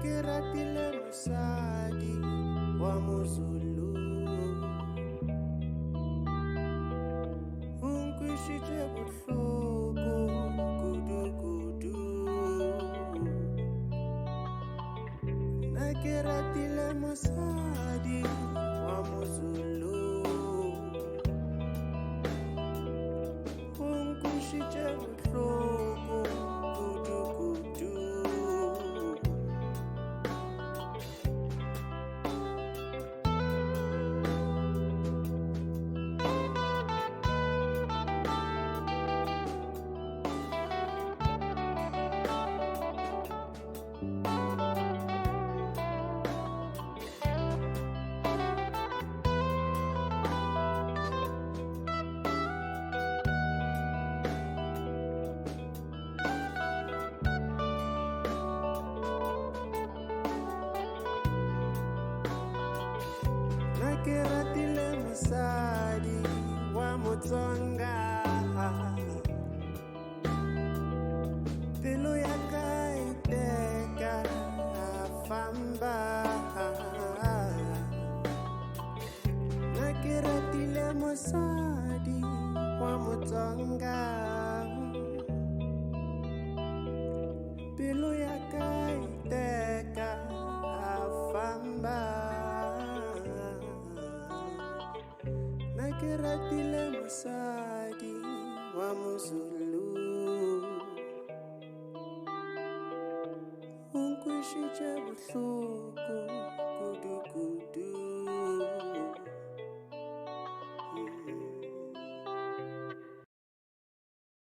ke ratile mosadi wa moZulu o nkwishitse bohloko kudu na ke ratile mosadi wa moZulu o nkwishitse bohloko kudu ke ratile mosadi wa moTsonga pelo ya ka iteka famba na ke ratile mosadi wa moTsonga pelo ya ka iteka famba na ke ratile mosadi wa moZulu o nkwishitse bohloko